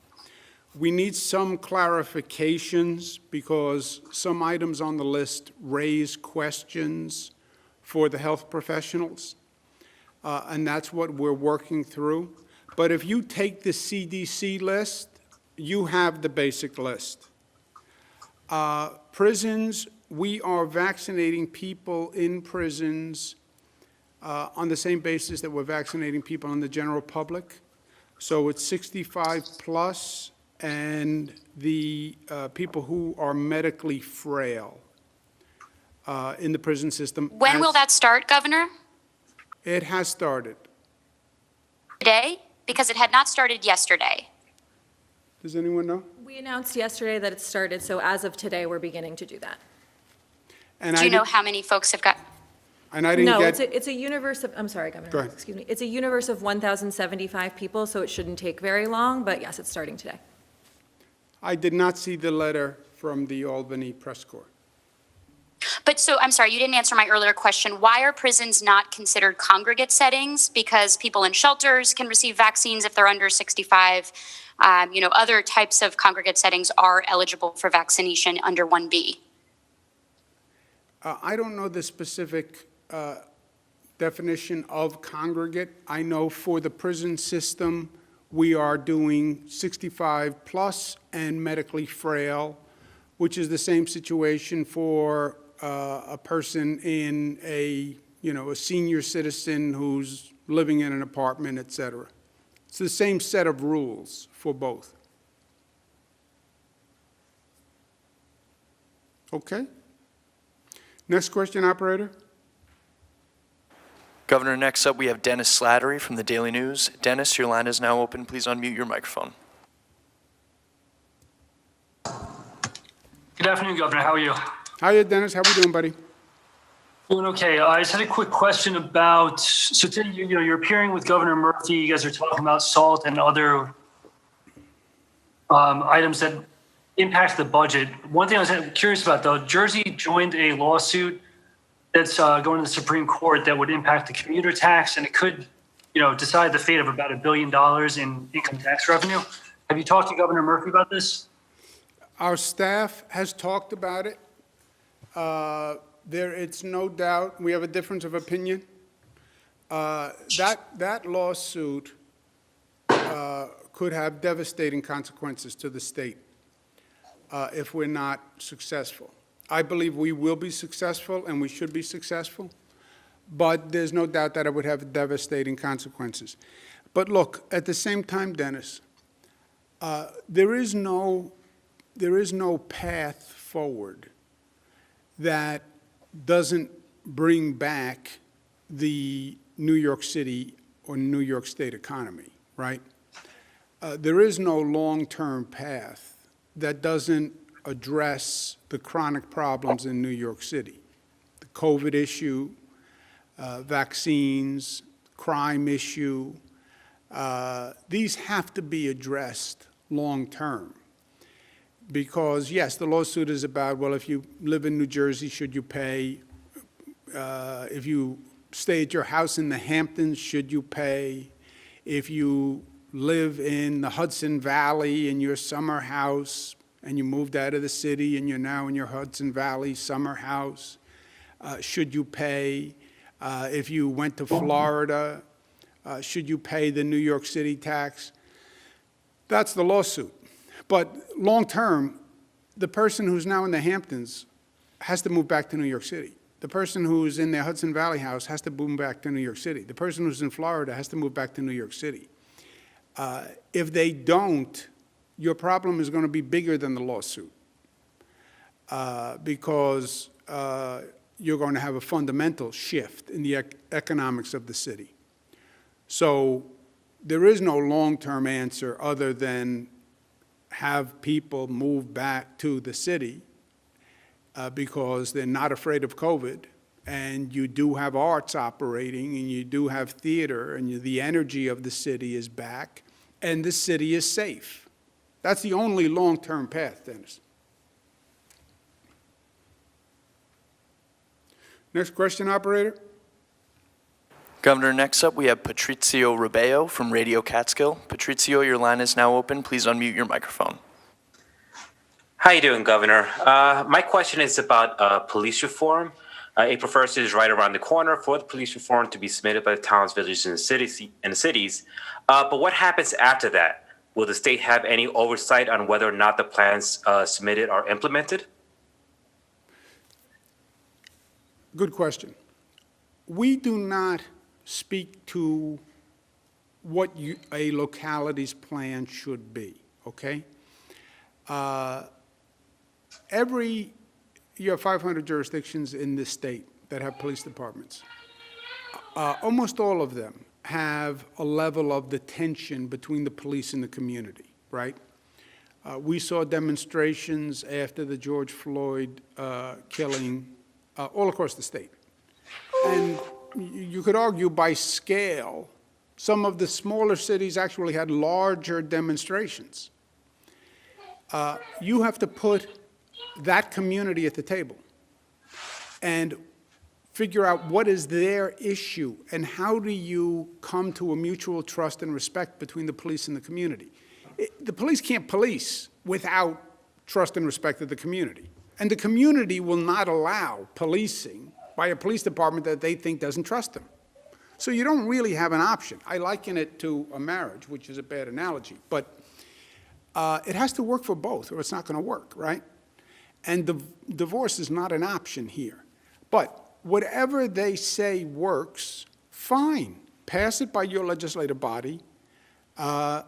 We need some clarifications because some items on the list raise questions for the health professionals, and that's what we're working through. But if you take the CDC list, you have the basic list. Prisons, we are vaccinating people in prisons on the same basis that we're vaccinating people in the general public. So it's 65 plus and the people who are medically frail in the prison system. When will that start, Governor? It has started. Today? Because it had not started yesterday. Does anyone know? We announced yesterday that it started, so as of today, we're beginning to do that. And Do you know how many folks have got? And I didn't No, get. it's a universe of, I'm sorry, Governor. Go ahead. Excuse me. It's a universe of 1,075 people, so it shouldn't take very long, but yes, it's starting today. I did not see the letter from the Albany Press Corps. But so, I'm sorry, you didn't answer my earlier question. Why are prisons not considered congregate settings? Because people in shelters can receive vaccines if they're under 65. Other types of congregate settings are eligible for vaccination under 1B. I don't know the specific definition of congregate. I know for the prison system, we are doing 65 plus and medically frail, which is the same situation for a person in a a senior citizen who's living in an apartment, et cetera. It's the same set of rules for both. Okay? Next question, operator. Governor, next up we have Dennis Slattery from the Daily News. Dennis, your line is now open. Please unmute your microphone. Good afternoon, Governor. How are you? Hiya, Dennis. How we doing, buddy? Doing okay. I just had a quick question about, so today, you're appearing with Governor Murphy. You guys are talking about SALT and other items that impact the budget. One thing I was curious about, though, Jersey joined a lawsuit that's going to the Supreme Court that would impact the commuter tax, and it could, decide the fate of about $1 billion in income tax revenue. Have you talked to Governor Murphy about this? Our staff has talked about it. It's no doubt, we have a difference of opinion. That lawsuit could have devastating consequences to the state if we're not successful. I believe we will be successful, and we should be successful, but there's no doubt that it would have devastating consequences. But look, at the same time, Dennis, there is no path forward that doesn't bring back the New York City or New York State economy, right? There is no long-term path that doesn't address the chronic problems in New York City. The COVID issue, vaccines, crime issue, these have to be addressed long-term. Because, yes, the lawsuit is about, well, if you live in New Jersey, should you pay? If you stay at your house in the Hamptons, should you pay? If you live in the Hudson Valley in your summer house and you moved out of the city and you're now in your Hudson Valley summer house, should you pay? If you went to Florida, should you pay the New York City tax? That's the lawsuit. But long-term, the person who's now in the Hamptons has to move back to New York City. The person who's in their Hudson Valley house has to move back to New York City. The person who's in Florida has to move back to New York City. If they don't, your problem is going to be bigger than the lawsuit because you're going to have a fundamental shift in the economics of the city. So there is no long-term answer other than have people move back to the city because they're not afraid of COVID, and you do have arts operating, and you do have theater, and the energy of the city is back, and the city is safe. That's the only long-term path, Dennis. Next question, operator. Governor, next up we have Patrizio Rubeo from Radio Catskill. Patrizio, your line is now open. Please unmute your microphone. How you doing, Governor? My question is about police reform. April 1st is right around the corner for the police reform to be submitted by the towns, villages, and cities. But what happens after that? Will the state have any oversight on whether or not the plans submitted are implemented? Good question. We do not speak to what a locality's plan should be, okay? You have 500 jurisdictions in this state that have police departments. Almost all of them have a level of the tension between the police and the community, right? We saw demonstrations after the George Floyd killing all across the state. And you could argue by scale, some of the smaller cities actually had larger demonstrations. You have to put that community at the table and figure out what is their issue and how do you come to a mutual trust and respect between the police and the community. The police can't police without trust and respect of the community. And the community will not allow policing by a police department that they think doesn't trust them. So you don't really have an option. I liken it to a marriage, which is a bad analogy, but it has to work for both or it's not going to work, right? And the divorce is not an option here. But whatever they say works, fine. Pass it by your legislative body,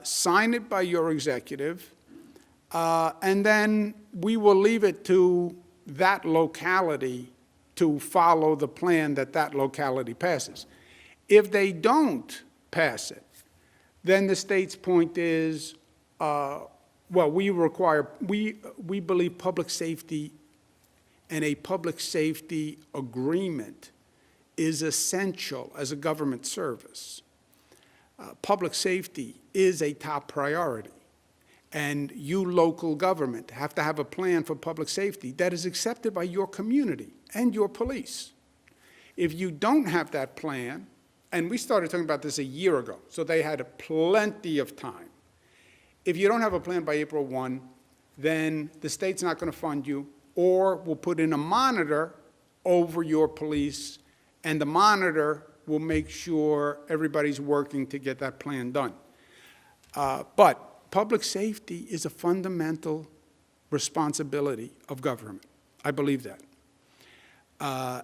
sign it by your executive, and then we will leave it to that locality to follow the plan that that locality passes. If they don't pass it, then the state's point is, well, we believe public safety and a public safety agreement is essential as a government service. Public safety is a top priority. And you, local government, have to have a plan for public safety that is accepted by your community and your police. If you don't have that plan, and we started talking about this a year ago, so they had plenty of time. If you don't have a plan by April 1, then the state's not going to fund you, or will put in a monitor over your police, and the monitor will make sure everybody's working to get that plan done. But public safety is a fundamental responsibility of government. I believe that.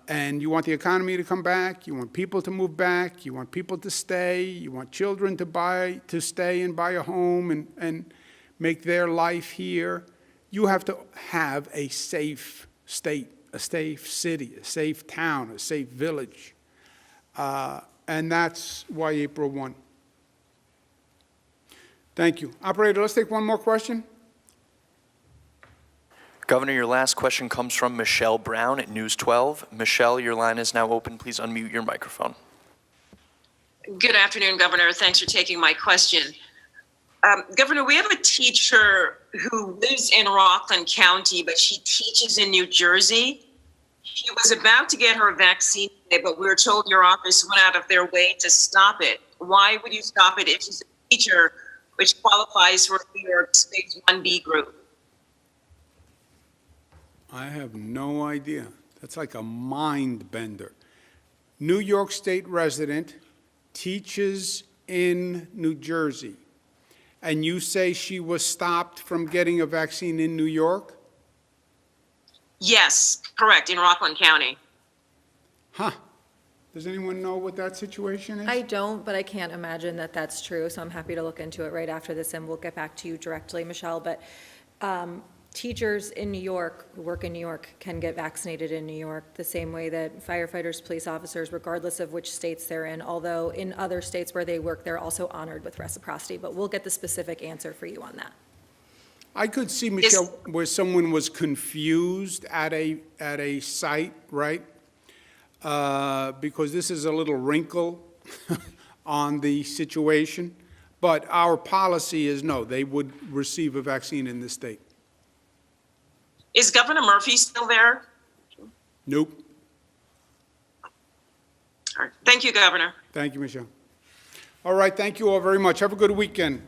And you want the economy to come back, you want people to move back, you want people to stay, you want children to stay and buy a home and make their life here. You have to have a safe state, a safe city, a safe town, a safe village. And that's why April 1. Thank you. Operator, let's take one more question. Governor, your last question comes from Michelle Brown at News 12. Michelle, your line is now open. Please unmute your microphone. Good afternoon, Governor. Thanks for taking my question. Governor, we have a teacher who lives in Rockland County, but she teaches in New Jersey. She was about to get her vaccine today, but we were told your office went out of their way to stop it. Why would you stop it if she's a teacher, which qualifies for New York's Phase 1B group? I have no idea. That's like a mind bender. New York State resident teaches in New Jersey, and you say she was stopped from getting a vaccine in New York? Yes, correct, in Rockland County. Huh. Does anyone know what that situation is? I don't, but I can't imagine that that's true, so I'm happy to look into it right after this, and we'll get back to you directly, Michelle. But teachers in New York who work in New York can get vaccinated in New York the same way that firefighters, police officers, regardless of which states they're in, although in other states where they work, they're also honored with reciprocity. But we'll get the specific answer for you on that. I could see, Michelle, where someone was confused at a site, right? Because this is a little wrinkle on the situation. But our policy is no, they would receive a vaccine in this state. Is Governor Murphy still there? Nope. All right. Thank you, Governor. Thank you, Michelle. All right, thank you all very much. Have a good weekend.